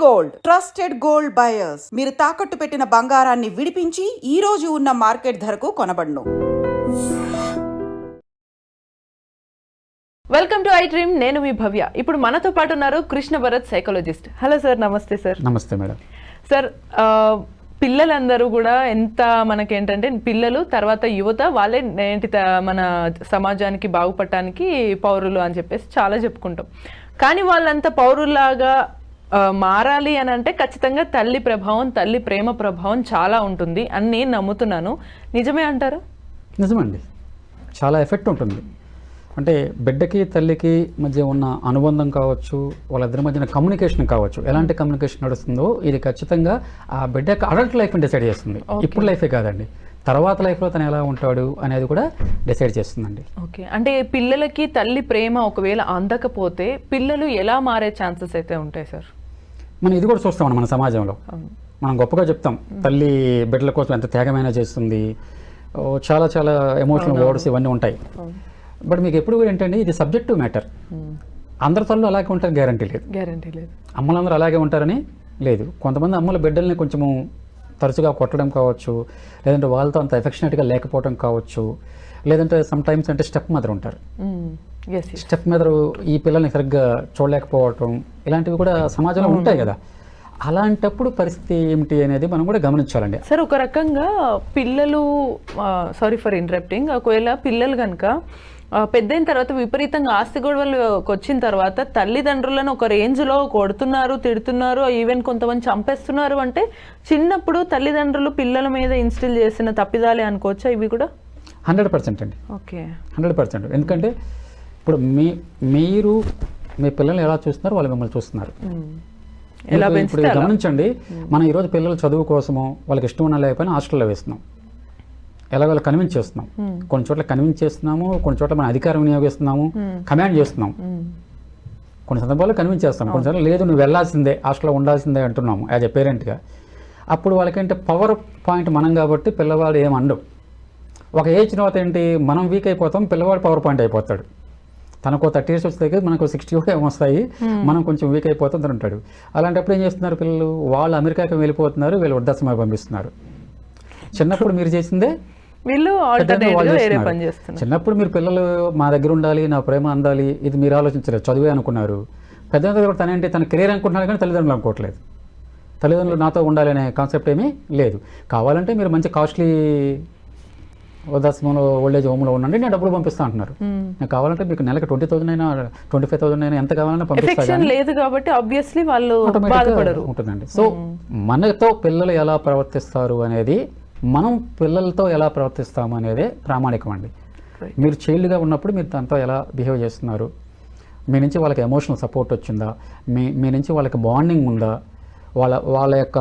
Gold trusted gold buyers మీరు తాకట్టు పెట్టిన బంగారాన్ని విడిపించి ఈ రోజు ఉన్న మార్కెట్ ధరకు కొనబడును. Welcome to iDream. నేను మీ భవ్య. ఇప్పుడు మనతో పాటు ఉన్నారు Krishna Bharat, psychologist. Hello sir. నమస్తే సార్. నమస్తే మేడం. సార్, పిల్లలందరూ కూడా ఎంత మనకేంటంటే పిల్లలు తర్వాత యువత వాళ్ళే ఏంటి మన సమాజానికి బాగుపడటానికి పౌరులు అని చెప్పేసి చాలా చెప్పుకుంటాం. కానీ వాళ్ళంతా పౌరుల్లాగా మారాలి అని అంటే ఖచ్చితంగా తల్లి ప్రభావం, తల్లి ప్రేమ ప్రభావం చాలా ఉంటుంది అని నేను నమ్ముతున్నాను. నిజమే అంటారా? నిజమండి, చాలా ఎఫెక్ట్ ఉంటుంది. అంటే బిడ్డకి తల్లికి మధ్య ఉన్న అనుబంధం కావచ్చు, వాళ్ళిద్దరి మధ్యన కమ్యూనికేషన్ కావచ్చు, ఎలాంటి కమ్యూనికేషన్ నడుస్తుందో ఇది ఖచ్చితంగా ఆ బిడ్డ యొక్క అడల్ట్ లైఫ్ని డిసైడ్ చేస్తుంది. ఇప్పుడు లైఫే కాదండి, తర్వాత లైఫ్లో తను ఎలా ఉంటాడు అనేది కూడా డిసైడ్ చేస్తుందండి. ఓకే, అంటే పిల్లలకి తల్లి ప్రేమ ఒకవేళ అందకపోతే పిల్లలు ఎలా మారే ఛాన్సెస్ అయితే ఉంటాయి సార్? మనం ఇది కూడా చూస్తాం మన సమాజంలో. మనం గొప్పగా చెప్తాం తల్లి బిడ్డల కోసం ఎంత త్యాగమైనా చేస్తుంది, చాలా చాలా ఎమోషనల్ వర్డ్స్ ఇవన్నీ ఉంటాయి. బట్ మీకు ఎప్పుడు కూడా ఏంటండి, ఇది సబ్జెక్టివ్ మ్యాటర్. అందరి తల్లు అలాగే ఉంటారు గ్యారంటీ లేదు. అమ్మలందరూ అలాగే ఉంటారని లేదు. కొంతమంది అమ్మల బిడ్డల్ని కొంచెము తరచుగా కొట్టడం కావచ్చు, లేదంటే వాళ్ళతో అంత ఎఫెక్షనేట్గా లేకపోవడం కావచ్చు, లేదంటే సమ్ టైమ్స్ అంటే స్టెప్ మదర్ ఉంటారు. స్టెప్ మదర్ ఈ పిల్లల్ని సరిగ్గా చూడలేకపోవటం, ఇలాంటివి కూడా సమాజంలో ఉంటాయి కదా. అలాంటప్పుడు పరిస్థితి ఏమిటి అనేది మనం కూడా గమనించాలండి. సార్, ఒక రకంగా పిల్లలు, సారీ ఫర్ ఇంటరప్టింగ్, ఒకవేళ పిల్లలు కనుక పెద్దయిన తర్వాత విపరీతంగా ఆస్తి గొడవలు వచ్చిన తర్వాత తల్లిదండ్రులను ఒక రేంజ్లో కొడుతున్నారు, తిడుతున్నారు, ఈవెన్ కొంతమంది చంపేస్తున్నారు అంటే చిన్నప్పుడు తల్లిదండ్రులు పిల్లల మీద ఇన్స్టిల్ చేసిన తప్పిదాలే అనుకోవచ్చా ఇవి కూడా? 100% అండి. ఓకే, 100%. ఎందుకంటే ఇప్పుడు మీరు మీ పిల్లల్ని ఎలా చూస్తున్నారు, వాళ్ళు మిమ్మల్ని చూస్తున్నారు. ఇప్పుడు గమనించండి, మనం ఈరోజు పిల్లల చదువు కోసము వాళ్ళకి ఇష్టం ఉన్నా లేకపోయినా హాస్టల్లో వేస్తున్నాం, ఎలాగోలా కన్విన్స్ చేస్తున్నాం. కొన్ని చోట్ల కన్విన్స్ చేస్తున్నాము, కొన్ని చోట్ల మన అధికారం వినియోగిస్తున్నాము, కమాండ్ చేస్తున్నాం. కొన్ని సందర్భాల్లో కన్విన్స్ చేస్తాం, కొన్నిసార్లు లేదు నువ్వు వెళ్ళాల్సిందే, హాస్టల్లో ఉండాల్సిందే అంటున్నాము యాజ్ ఎ పేరెంట్గా. అప్పుడు వాళ్ళకంటే పవర్ పాయింట్ మనం కాబట్టి పిల్లవాడు ఏమండవు. ఒక ఏజ్ తర్వాత ఏంటి, మనం వీక్ అయిపోతాం, పిల్లవాడు పవర్ పాయింట్ అయిపోతాడు. తనకు 30 years వస్తాయి, మనకు 60 కూడా ఏమొస్తాయి, మనం కొంచెం వీక్ అయిపోతాం తను ఉంటాడు. అలాంటప్పుడు ఏం చేస్తున్నారు పిల్లలు, వాళ్ళు అమెరికాకి వెళ్ళిపోతున్నారు, వీళ్ళు వృద్ధాశ్రమానికి పంపిస్తున్నారు. చిన్నప్పుడు మీరు చేసిందే వీళ్ళు చిన్నప్పుడు మీరు పిల్లలు మా దగ్గర ఉండాలి, నా ప్రేమ అందాలి, ఇది మీరు ఆలోచించలేదు, చదివే అనుకున్నారు. పెద్ద తనేంటి తన కెరీర్ అనుకుంటున్నారు, కానీ తల్లిదండ్రులు అనుకోవట్లేదు. తల్లిదండ్రులు నాతో ఉండాలి అనే కాన్సెప్ట్ ఏమీ లేదు. కావాలంటే మీరు మంచి కాస్ట్లీ వృద్ధాశ్రమంలో ఓల్డేజ్ హోమ్లో ఉండండి, నేను డబ్బులు పంపిస్తా అంటున్నారు. నేను కావాలంటే మీకు నెలకు 20,000 అయినా 25,000 అయినా ఎంత కావాలన్నా పంపిస్తాను లేదు కాబట్టి ఆబ్వియస్లీ వాళ్ళు బాధపడరు ఉంటుందండి. సో మనతో పిల్లలు ఎలా ప్రవర్తిస్తారు అనేది, మనం పిల్లలతో ఎలా ప్రవర్తిస్తాము అనేదే ప్రామాణికం అండి. మీరు చైల్డ్గా ఉన్నప్పుడు మీరు దాంతో ఎలా బిహేవ్ చేస్తున్నారు, మీ నుంచి వాళ్ళకి ఎమోషనల్ సపోర్ట్ వచ్చిందా, మీ నుంచి వాళ్ళకి బాండింగ్ ఉందా, వాళ్ళ యొక్క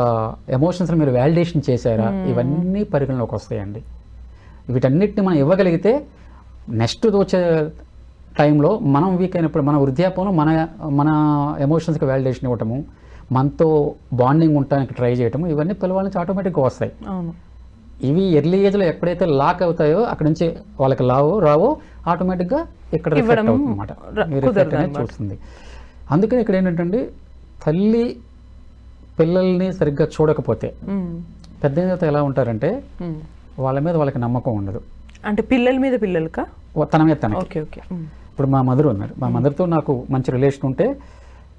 ఎమోషన్స్ని మీరు వ్యాలిడేషన్ చేశారా, ఇవన్నీ పరిగణలోకి వస్తాయండి. వీటన్నిటిని మనం ఇవ్వగలిగితే నెక్స్ట్ వచ్చే టైంలో మనం వీక్ అయినప్పుడు మన వృద్ధాప్యంలో మన ఎమోషన్స్కి వ్యాలిడేషన్ ఇవ్వటము, మనతో బాండింగ్ ఉండటానికి ట్రై చేయటము, ఇవన్నీ పిల్లవాళ్ళ నుంచి ఆటోమేటిక్గా వస్తాయి. ఇవి ఎర్లీ ఏజ్లో ఎప్పుడైతే లాక్ అవుతాయో అక్కడి నుంచి వాళ్ళకి రావో ఆటోమేటిక్గా ఇక్కడ రిఫ్లెక్ట్ అవుతుంది అన్నమాట, రిఫ్లెక్ట్ అనేది చూస్తుంది. అందుకని ఇక్కడ ఏంటంటే తల్లి పిల్లల్ని సరిగ్గా చూడకపోతే పెద్ద ఎలా ఉంటారంటే వాళ్ళ మీద వాళ్ళకి నమ్మకం ఉండదు. అంటే పిల్లల మీద పిల్లలకా, తన మీద తనకి. ఇప్పుడు మా మదర్ ఉన్నారు, మా మదర్తో నాకు మంచి రిలేషన్ ఉంటే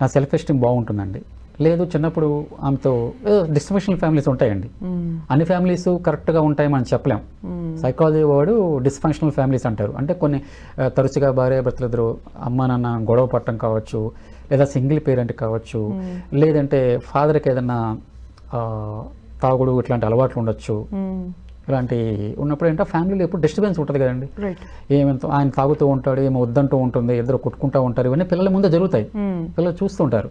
నా సెల్ఫ్ ఎస్టీమ్ బాగుంటుందండి. లేదు చిన్నప్పుడు ఆమెతో డిస్ఫంక్షనల్ ఫ్యామిలీస్ ఉంటాయండి. అన్ని ఫ్యామిలీస్ కరెక్ట్గా ఉంటాయి మనం చెప్పలేం. సైకాలజీ వాడు డిస్ఫంక్షనల్ ఫ్యామిలీస్ అంటారు. అంటే కొన్ని తరచుగా భార్య భర్తలిద్దరు అమ్మ నాన్న గొడవ పట్టడం కావచ్చు, లేదా సింగిల్ పేరెంట్ కావచ్చు, లేదంటే ఫాదర్కి ఏదన్నా తాగుడు ఇట్లాంటి అలవాట్లు ఉండొచ్చు. ఇలాంటి ఉన్నప్పుడు ఏంటో ఫ్యామిలీలో ఎప్పుడు డిస్టర్బెన్స్ ఉంటుంది కదండి. ఏమంతో ఆయన తాగుతూ ఉంటాడు, ఏమో వద్దంటూ ఉంటుంది, ఇద్దరు కొట్టుకుంటూ ఉంటారు, ఇవన్నీ పిల్లల ముందే జరుగుతాయి, పిల్లలు చూస్తుంటారు.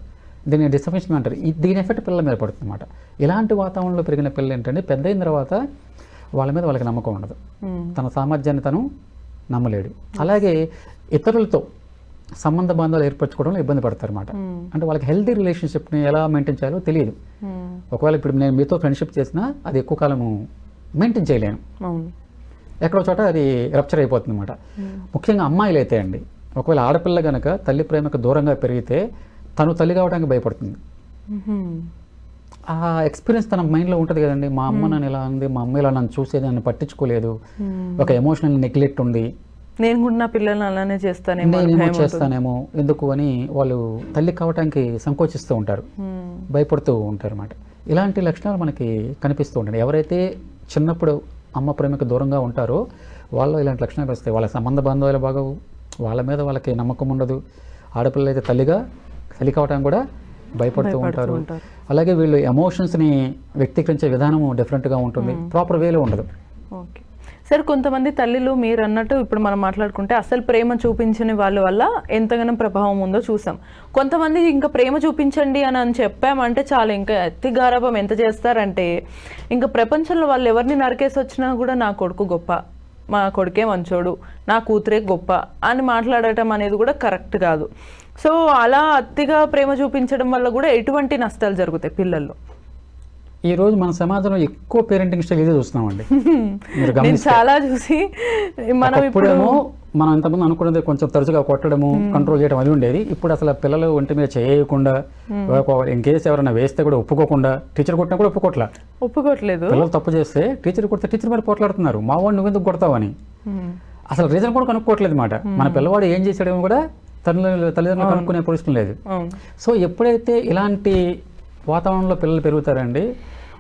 దీన్ని డిస్టర్బెన్స్ అంటారు. దీని ఎఫెక్ట్ పిల్లల మీద పడుతుంది అన్నమాట. ఇలాంటి వాతావరణంలో పెరిగిన పిల్లలు ఏంటంటే పెద్ద అయిన తర్వాత వాళ్ళ మీద వాళ్ళకి నమ్మకం ఉండదు, తన సామర్థ్యాన్ని తను నమ్మలేడు. అలాగే ఇతరులతో సంబంధ బాంధాలు ఏర్పరచుకోవడంలో ఇబ్బంది పడతారు అన్నమాట. అంటే వాళ్ళకి హెల్తీ రిలేషన్షిప్ని ఎలా మెయింటైన్ చేయాలో తెలియదు. ఒకవేళ ఇప్పుడు నేను మీతో ఫ్రెండ్షిప్ చేసినా అది ఎక్కువ కాలము మెయింటైన్ చేయలేను, ఎక్కడో చోట అది రప్చర్ అయిపోతుంది అన్నమాట. ముఖ్యంగా అమ్మాయిలు అయితే అండి, ఒకవేళ ఆడపిల్ల కనుక తల్లి ప్రేమకు దూరంగా పెరిగితే తను తల్లి కావడానికి భయపడుతుంది. ఆ ఎక్స్పీరియన్స్ తన మైండ్లో ఉంటుంది కదండి, మా అమ్మ నన్ను ఇలా ఉంది, మా అమ్మ ఇలా నన్ను చూసేది, నన్ను పట్టించుకోలేదు, ఒక ఎమోషనల్ నెగ్లెక్ట్ ఉంది, నేను కూడా నా పిల్లల్ని అలానే చేస్తానేమో, నేనేమో చేస్తానేమో ఎందుకు అని వాళ్ళు తల్లి కావటానికి సంకోచిస్తూ ఉంటారు, భయపడుతూ ఉంటారు అన్నమాట. ఇలాంటి లక్షణాలు మనకి కనిపిస్తూ ఉంటాయి. ఎవరైతే చిన్నప్పుడు అమ్మ ప్రేమకు దూరంగా ఉంటారో వాళ్ళు ఇలాంటి లక్షణాలు వస్తాయి. వాళ్ళ సంబంధ బాంధవ్యాలు బాగవు, వాళ్ళ మీద వాళ్ళకి నమ్మకం ఉండదు, ఆడపిల్లలు అయితే తల్లి కావటానికి కూడా భయపడుతూ ఉంటారు. అలాగే వీళ్ళు ఎమోషన్స్ని వ్యక్తీకరించే విధానము డిఫరెంట్గా ఉంటుంది, ప్రాపర్ వేలో ఉండదు. ఓకే సార్, కొంతమంది తల్లిలు మీరు అన్నట్టు ఇప్పుడు మనం మాట్లాడుకుంటే అసలు ప్రేమ చూపించని వాళ్ళ వల్ల ఎంతగానో ప్రభావం ఉందో చూసాం. కొంతమంది ఇంకా ప్రేమ చూపించండి అని చెప్పామంటే చాలా ఇంకా అతి గారాబం ఎంత చేస్తారంటే ఇంకా ప్రపంచంలో వాళ్ళు ఎవరిని నరికేసి వచ్చినా కూడా నా కొడుకు గొప్ప, మా కొడుకే మంచోడు, నా కూతురే గొప్ప అని మాట్లాడటం అనేది కూడా కరెక్ట్ కాదు. సో అలా అతిగా ప్రేమ చూపించడం వల్ల కూడా ఎటువంటి నష్టాలు జరుగుతాయి పిల్లల్లో? ఈరోజు మన సమాజంలో ఎక్కువ పేరెంటింగ్ స్టైల్ ఇదే చూస్తున్నామండి. మీరు నేను చాలా చూసి మనం ఇప్పుడేమో మనం ఇంతకుముందు అనుకున్నది కొంచెం తరచుగా కొట్టడము, కంట్రోల్ చేయడం అది ఉండేది. ఇప్పుడు అసలు పిల్లలు ఒంటి మీద చేయకుండా, ఇంకేస్ ఎవరైనా వేస్తే కూడా ఒప్పుకోకుండా, టీచర్ కొట్టినా కూడా ఒప్పుకోవట్లేదు. పిల్లలు తప్పు చేస్తే టీచర్ కొడితే టీచర్ మీద పోట్లాడుతున్నారు, మా వాడు నువ్వు ఎందుకు కొడతావని. అసలు రీజన్ కూడా కనుక్కోవట్లేదు మాట. మన పిల్లవాడు ఏం చేసాడేమో కూడా తల్లిదండ్రులు కనుక్కునే పరిస్థితి లేదు. సో ఎప్పుడైతే ఇలాంటి వాతావరణంలో పిల్లలు పెరుగుతారండి,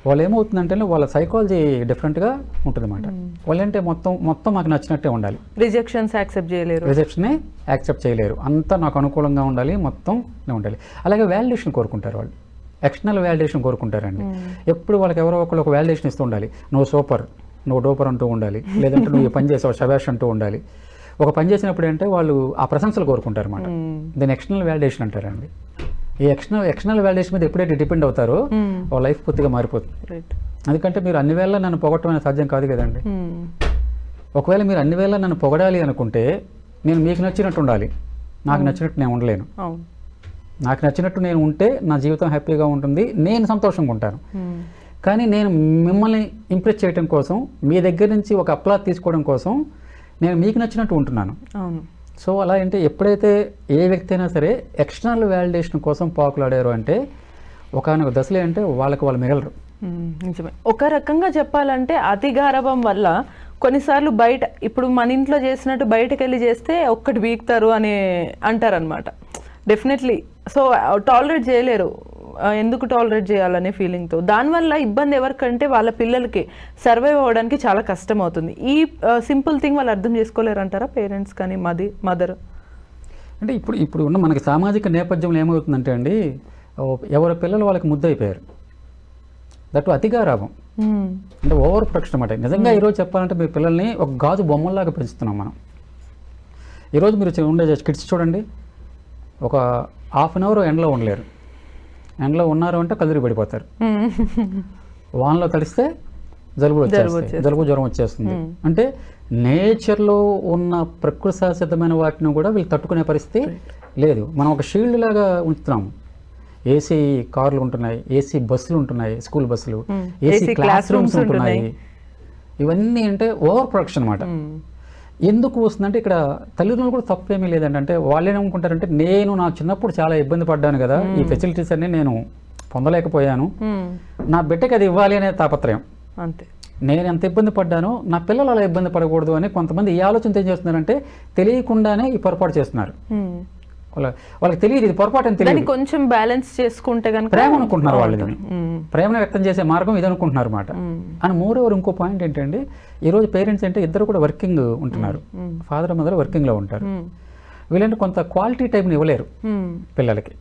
వాళ్ళు ఏమవుతుందంటే వాళ్ళ సైకాలజీ డిఫరెంట్గా ఉంటుంది అన్నమాట. వాళ్ళంటే మొత్తం మాకు నచ్చినట్టే ఉండాలి, రిజెక్షన్నే యాక్సెప్ట్ చేయలేరు, అంతా నాకు అనుకూలంగా ఉండాలి, మొత్తం ఉండాలి. అలాగే వ్యాలిడేషన్ కోరుకుంటారు వాళ్ళు, ఎక్స్టర్నల్ వ్యాలిడేషన్ కోరుకుంటారండి. ఎప్పుడు వాళ్ళకి ఎవరో ఒకళ్ళు ఒక వ్యాలిడేషన్ ఇస్తూ ఉండాలి, నువ్వు సూపర్, నువ్వు డోపర్ అంటూ ఉండాలి, లేదంటే నువ్వు ఈ పని చేసావు శబాష్ అంటూ ఉండాలి. ఒక పని చేసినప్పుడు అంటే వాళ్ళు ఆ ప్రశంసలు కోరుకుంటారు అన్నమాట. దీన్ని ఎక్స్టర్నల్ వ్యాలిడేషన్ అంటారండి. ఈ ఎక్స్టర్నల్ వ్యాలిడేషన్ మీద ఎప్పుడైతే డిపెండ్ అవుతారో వాళ్ళ లైఫ్ పూర్తిగా మారిపోతుంది. ఎందుకంటే మీరు అన్ని వేళ నన్ను పొగట్టడం అనేది సాధ్యం కాదు కదండి. ఒకవేళ మీరు అన్ని వేళ నన్ను పొగడాలి అనుకుంటే నేను మీకు నచ్చినట్టు ఉండాలి, నాకు నచ్చినట్టు నేను ఉండలేను. నాకు నచ్చినట్టు నేను ఉంటే నా జీవితం హ్యాపీగా ఉంటుంది, నేను సంతోషంగా ఉంటాను. కానీ నేను మిమ్మల్ని ఇంప్రెస్ చేయడం కోసం, మీ దగ్గర నుంచి ఒక అప్లాస్ తీసుకోవడం కోసం నేను మీకు నచ్చినట్టు ఉంటున్నాను. సో అలా అంటే ఎప్పుడైతే ఏ వ్యక్తి అయినా సరే ఎక్స్టర్నల్ వ్యాలిడేషన్ కోసం పాకులాడారు అంటే ఒకనొక దశలే అంటే వాళ్ళు మిగలరు. నిజమే. ఒక రకంగా చెప్పాలంటే అతి గారాబం వల్ల కొన్నిసార్లు బయట, ఇప్పుడు మన ఇంట్లో చేసినట్టు బయటకు వెళ్ళి చేస్తే ఒక్కటి వీక్తారు అని అంటారనమాట. డెఫినెట్లీ. సో టాలరేట్ చేయలేరు, ఎందుకు టాలరేట్ చేయాలనే ఫీలింగ్తో. దానివల్ల ఇబ్బంది ఎవరికంటే వాళ్ళ పిల్లలకి సర్వైవ్ అవ్వడానికి చాలా కష్టం అవుతుంది. ఈ సింపుల్ థింగ్ వాళ్ళు అర్థం చేసుకోలేరు అంటారా పేరెంట్స్ కానీ మదర్? అంటే ఇప్పుడు ఉన్న మనకి సామాజిక నేపథ్యంలో ఏమవుతుందంటే అండి, ఎవరి పిల్లలు వాళ్ళకి ముద్దయిపోయారు, దట్టు అతిగారాభం, అంటే ఓవర్ ప్రొటెక్షన్ అన్నమాట. నిజంగా ఈరోజు చెప్పాలంటే మీ పిల్లల్ని ఒక గాజు బొమ్మల్లాగా పెంచుతున్నాం మనం. ఈరోజు మీరు ఉండే కిడ్స్ చూడండి, ఒక హాఫ్ అన్ అవర్ ఎండలో ఉండలేరు, ఎండలో ఉన్నారు అంటే కదిరి పడిపోతారు, వానలో తడిస్తే జలుబు జ్వరం వచ్చేస్తుంది. అంటే నేచర్లో ఉన్న ప్రకృతి సహజమైన వాటిని కూడా వీళ్ళు తట్టుకునే పరిస్థితి లేదు. మనం ఒక షీల్డ్ లాగా ఉంచుతున్నాము. ఏసీ కార్లు ఉంటున్నాయి, ఏసీ బస్సులు ఉంటున్నాయి, స్కూల్ బస్సులు, ఏసీ క్లాస్ రూమ్స్ ఉంటున్నాయి. ఇవన్నీ అంటే ఓవర్ ప్రొడక్షన్ అన్నమాట. ఎందుకు వస్తుందంటే ఇక్కడ తల్లిదండ్రులు కూడా తప్పేమీ లేదండి. అంటే వాళ్ళు ఏమనుకుంటారంటే నేను నా చిన్నప్పుడు చాలా ఇబ్బంది పడ్డాను కదా, ఈ ఫెసిలిటీస్ అన్ని నేను పొందలేకపోయాను, నా బిడ్డకి అది ఇవ్వాలి అనే తాపత్రయం. అంతే, నేను ఎంత ఇబ్బంది పడ్డానో నా పిల్లలు అలా ఇబ్బంది పడకూడదు అని కొంతమంది ఈ ఆలోచన ఏం చేస్తున్నారంటే తెలియకుండానే ఈ పొరపాటు చేస్తున్నారు. వాళ్ళకి తెలియదు ఇది పొరపాటు అని తెలియదు. కొంచెం బ్యాలెన్స్ చేసుకుంటే కనుక ప్రేమ అనుకుంటున్నారు వాళ్ళు, ఇది ప్రేమను వ్యక్తం చేసే మార్గం ఇది అనుకుంటున్నారు అన్నమాట. అని మోర్ ఓవర్ ఇంకో పాయింట్ ఏంటంటే ఈరోజు పేరెంట్స్ అంటే ఇద్దరు కూడా వర్కింగ్ ఉంటున్నారు, ఫాదర్ మదర్ వర్కింగ్లో ఉంటారు. వీళ్ళంటే కొంత క్వాలిటీ టైంని ఇవ్వలేరు పిల్లలకి,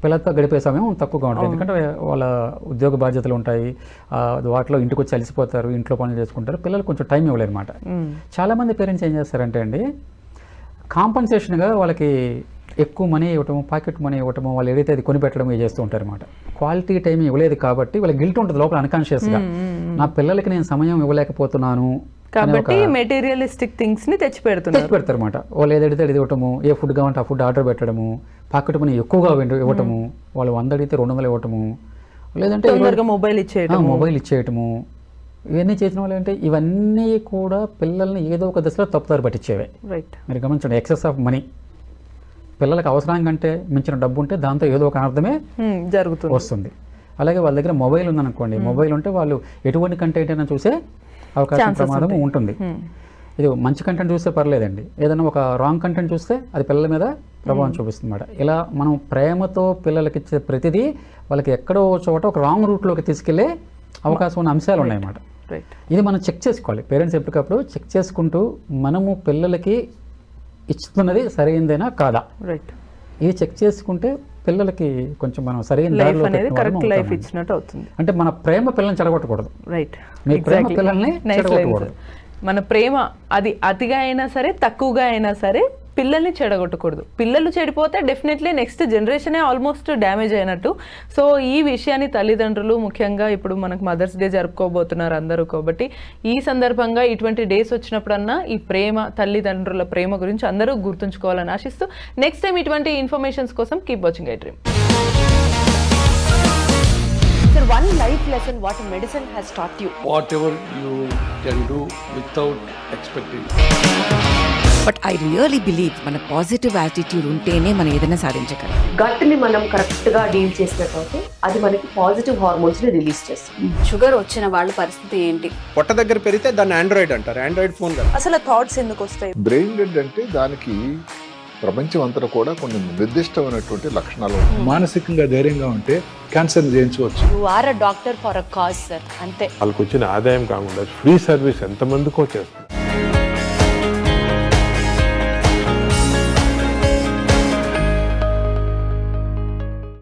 పిల్లలతో గడిపే సమయం తక్కువగా ఉంటుంది. ఎందుకంటే వాళ్ళ ఉద్యోగ బాధ్యతలు ఉంటాయి, వాటిలో ఇంటికి వచ్చి అలసిపోతారు, ఇంట్లో పనులు చేసుకుంటారు, పిల్లలు కొంచెం టైం ఇవ్వలేరు అనమాట. చాలామంది పేరెంట్స్ ఏం చేస్తారంటే అండి, కాంపన్సేషన్గా వాళ్ళకి ఎక్కువ మనీ ఇవ్వటము, పాకెట్ మనీ ఇవ్వటము, వాళ్ళు ఏదైతే అది కొనిపెట్టడం ఇది చేస్తూ ఉంటారు అనమాట. క్వాలిటీ టైం ఇవ్వలేదు కాబట్టి వాళ్ళకి గిల్ట్ ఉంటుంది లోపల అన్కాన్షియస్గా, నా పిల్లలకి నేను సమయం ఇవ్వలేకపోతున్నాను కాబట్టి మెటీరియలిస్టిక్ థింగ్స్ ని తెచ్చి పెడతారు అనమాట. వాళ్ళు ఏదైతే అది ఇవ్వటము, ఏ ఫుడ్ కావాలంటే ఆ ఫుడ్ ఆర్డర్ పెట్టడము, పాకెట్ మనీ ఎక్కువగా ఇవ్వటము, వాళ్ళు 100 అడిగితే 200 ఇవ్వటము, లేదంటే మొబైల్ ఇచ్చేయటము, ఇవన్నీ చేసిన వాళ్ళు అంటే ఇవన్నీ కూడా పిల్లల్ని ఏదో ఒక దశలో తప్పుదారి పట్టించేవే. రైట్, మీరు గమనించండి. ఎక్సెస్ ఆఫ్ మనీ పిల్లలకి అవసరం కంటే మించిన డబ్బు ఉంటే దాంతో ఏదో ఒక అర్థమే జరుగుతుంది వస్తుంది. అలాగే వాళ్ళ దగ్గర మొబైల్ ఉందనుకోండి, మొబైల్ ఉంటే వాళ్ళు ఎటువంటి కంటెంట్ అయినా చూసే అవకాశం ప్రమాదం ఉంటుంది. ఇది మంచి కంటెంట్ చూస్తే పర్లేదండి, ఏదైనా ఒక రాంగ్ కంటెంట్ చూస్తే అది పిల్లల మీద ప్రభావం చూపిస్తుంది అన్నమాట. ఇలా మనం ప్రేమతో పిల్లలకి ఇచ్చే ప్రతిదీ వాళ్ళకి ఎక్కడో చోట ఒక రాంగ్ రూట్లోకి తీసుకెళ్లే అవకాశం ఉన్న అంశాలు ఉన్నాయన్నమాట. ఇది మనం చెక్ చేసుకోవాలి. పేరెంట్స్ ఎప్పటికప్పుడు చెక్ చేసుకుంటూ మనము పిల్లలకి ఇస్తున్నది సరైనదేనా కాదా, ఇది చెక్ చేసుకుంటే పిల్లలకి కొంచెం మనం సరైన దారిలో ఇచ్చినట్టు అవుతుంది. అంటే మన ప్రేమ పిల్లల్ని చెడగొట్టకూడదు. మీ ప్రేమ పిల్లల్ని చెడగొట్టకూడదు. మన ప్రేమ అది అతిగా అయినా సరే తక్కువగా అయినా సరే పిల్లల్ని చెడగొట్టకూడదు. పిల్లలు చెడిపోతే డెఫినెట్లీ నెక్స్ట్ జనరేషనే ఆల్మోస్ట్ డ్యామేజ్ అయినట్టు. సో ఈ విషయాన్ని తల్లిదండ్రులు ముఖ్యంగా ఇప్పుడు మనకు మదర్స్ డే జరుపుకోబోతున్నారు అందరూ, కాబట్టి ఈ సందర్భంగా ఇటువంటి డేస్ వచ్చినప్పుడన్నా ఈ ప్రేమ, తల్లిదండ్రుల ప్రేమ గురించి అందరూ గుర్తుంచుకోవాలని ఆశిస్తూ నెక్స్ట్ టైం ఇటువంటి ఇన్ఫర్మేషన్స్ కోసం keep watching I dream. Sir, one life lesson what medicine has taught you. Whatever you can do without expecting. But I really believe మన పాజిటివ్ యాటిట్యూడ్ ఉంటేనే మనం ఏదైనా సాధించగలం. గట్ని మనం కరెక్ట్గా డీల్ చేసినట్లయితే అది మనకి పాజిటివ్ హార్మోన్స్ని రిలీజ్ చేస్తుంది. షుగర్ వచ్చిన వాళ్ళ పరిస్థితి ఏంటి? పొట్ట దగ్గర పెరిగితే దాన్ని ఆండ్రాయిడ్ అంటారు, ఆండ్రాయిడ్ ఫోన్ కదా. అసలు థాట్స్ ఎందుకు వస్తాయి? బ్రెయిన్ డెడ్ అంటే దానికి ప్రపంచం అంతా కూడా కొన్ని నిర్దిష్టమైనటువంటి లక్షణాలు. మానసికంగా ధైర్యంగా ఉంటే క్యాన్సర్ జయించవచ్చు. You are a doctor for a cause sir, అంతే. వాళ్ళకి వచ్చిన ఆదాయం కాకుండా ఫ్రీ సర్వీస్ ఎంతమందికో చేస్తారు.